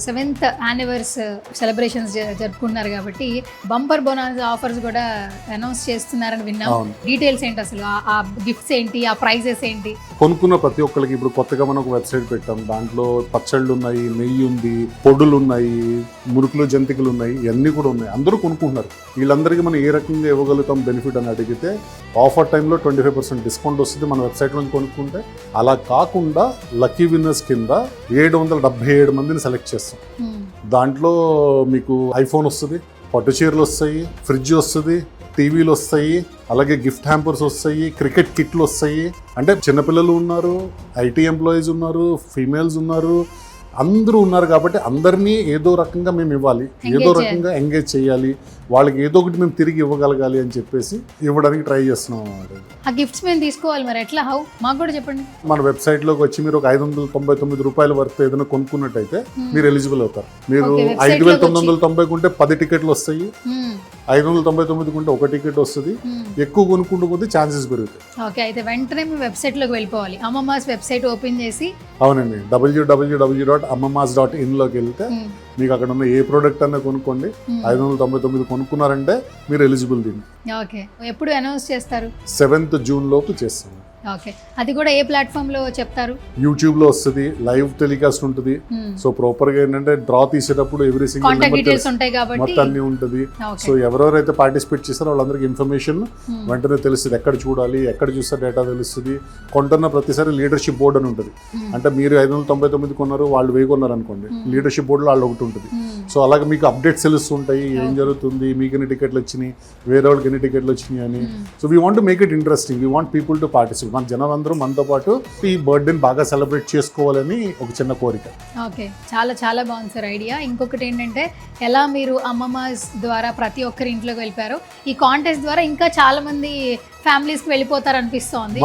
Seventh anniversary celebrations జరుపుకుంటున్నారు కాబట్టి bumper bonus offers కూడా అనౌన్స్ చేస్తున్నారని విన్నాం. డీటెయిల్స్ ఏంటి అసలు, ఆ గిఫ్ట్స్ ఏంటి, ఆ ప్రైజెస్ ఏంటి? కొనుక్కున్న ప్రతి ఒక్కరికి ఇప్పుడు కొత్తగా మనం ఒక వెబ్సైట్ పెట్టాం. దాంట్లో పచ్చళ్ళు ఉన్నాయి, నెయ్యి ఉంది, పొడులు ఉన్నాయి, మురుకులు జంతికలు ఉన్నాయి, ఇవన్నీ కూడా ఉన్నాయి. అందరూ కొనుక్కుంటున్నారు. వీళ్ళందరికీ మనం ఏ రకంగా ఇవ్వగలుగుతాం బెనిఫిట్ అని అడిగితే ఆఫర్ టైంలో 25% డిస్కౌంట్ వస్తుంది మన వెబ్సైట్ నుంచి కొనుక్కుంటే. అలా కాకుండా లక్కీ విన్నర్స్ కింద 777 మందిని సెలెక్ట్ చేస్తాం. దాంట్లో మీకు ఐఫోన్ వస్తుంది, పట్టు చీరలు వస్తాయి, ఫ్రిడ్జ్ వస్తుంది, టీవీలు వస్తాయి, అలాగే గిఫ్ట్ హ్యాంపర్స్ వస్తాయి, క్రికెట్ కిట్లు వస్తాయి. అంటే చిన్నపిల్లలు ఉన్నారు, ఐటీ ఎంప్లాయీస్ ఉన్నారు, ఫీమేల్స్ ఉన్నారు, అందరూ ఉన్నారు. కాబట్టి అందరినీ ఏదో రకంగా మేము ఇవ్వాలి, ఏదో రకంగా ఎంగేజ్ చేయాలి, వాళ్ళకి ఏదో ఒకటి మేము తిరిగి ఇవ్వగలగాలి అని చెప్పేసి ఇవ్వడానికి ట్రై చేస్తున్నాం. ఆ గిఫ్ట్స్ మేము తీసుకోవాలి, మరి ఎట్లా, హౌ మాకు కూడా చెప్పండి. మన వెబ్సైట్లోకి వచ్చి మీరు ఒక 599 రూపాయల వరకు ఏదైనా కొనుక్కున్నట్టయితే మీరు ఎలిజిబుల్ అవుతారు. మీరు 5,990 కొంటే 10 టికెట్లు వస్తాయి, 599 కొంటే 1 టికెట్ వస్తుంది. ఎక్కువ కొనుక్కుంటూ పోతే ఛాన్సెస్ పెరుగుతాయి. ఓకే, అయితే వెంటనే మీ వెబ్సైట్లోకి వెళ్ళిపోవాలి. అమ్మమ్మాస్ వెబ్సైట్ ఓపెన్ చేసి, అవునండి, www.ammamas.in లోకి వెళ్తే మీకు అక్కడ ఉన్న ఏ ప్రోడక్ట్ అన్నా కొనుక్కోండి. 599 కొనుక్కున్నారంటే మీరు ఎలిజిబుల్. దీన్ని ఓకే, ఎప్పుడు అనౌన్స్ చేస్తారు? 7th జూన్ లోపు చేస్తాము. ఓకే, అది కూడా ఏ ప్లాట్ఫామ్ లో చెప్తారు? యూట్యూబ్ లో వస్తుంది, లైవ్ టెలికాస్ట్ ఉంటుంది. సో ప్రాపర్ గా ఏంటంటే డ్రా తీసేటప్పుడు ఎవ్రీ సింగిల్ మొత్తం అన్ని ఉంటుంది. సో ఎవరెవరైతే పార్టిసిపేట్ చేస్తారో వాళ్ళందరికీ ఇన్ఫర్మేషన్ వెంటనే తెలుస్తుంది. ఎక్కడ చూడాలి, ఎక్కడ చూస్తే డేటా తెలుస్తుంది. కొంటున్న ప్రతిసారి లీడర్షిప్ బోర్డు అని ఉంటుంది. అంటే మీరు 599 కొన్నారు, వాళ్ళు 1000 కొన్నారు అనుకోండి, లీడర్షిప్ బోర్డులో వాళ్ళు ఒకటి ఉంటుంది. సో అలాగే మీకు అప్డేట్స్ తెలుస్తుంటాయి, ఏం జరుగుతుంది, మీకు ఎన్ని టికెట్లు వచ్చినాయి, వేరే వాళ్ళకి ఎన్ని టికెట్లు వచ్చినాయి అని. So we want to make it interesting, we want people to participate. మన జనం అందరూ మనతో పాటు ఈ బర్త్డేని బాగా సెలబ్రేట్ చేసుకోవాలని ఒక చిన్న కోరిక. ఓకే, చాలా చాలా బాగుంది సార్ ఐడియా. ఇంకొకటి ఏంటంటే, ఎలా మీరు అమ్మమ్మాస్ ద్వారా ప్రతి ఒక్కరి ఇంట్లోకి వెళ్ళిపోయారో, ఈ కాంటెస్ట్ ద్వారా ఇంకా చాలా మంది ఫ్యామిలీస్ కి వెళ్ళిపోతారు అనిపిస్తోంది.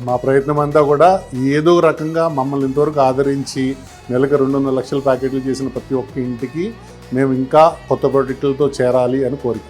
మా ప్రయత్నం అంతా కూడా ఏదో రకంగా మమ్మల్ని ఇంతవరకు ఆదరించి నెలకు 2.5 లక్షల ప్యాకెట్లు చేసిన ప్రతి ఒక్క ఇంటికి మేము ఇంకా కొత్త ప్రాజెక్టులతో చేరాలి అని కోరిక.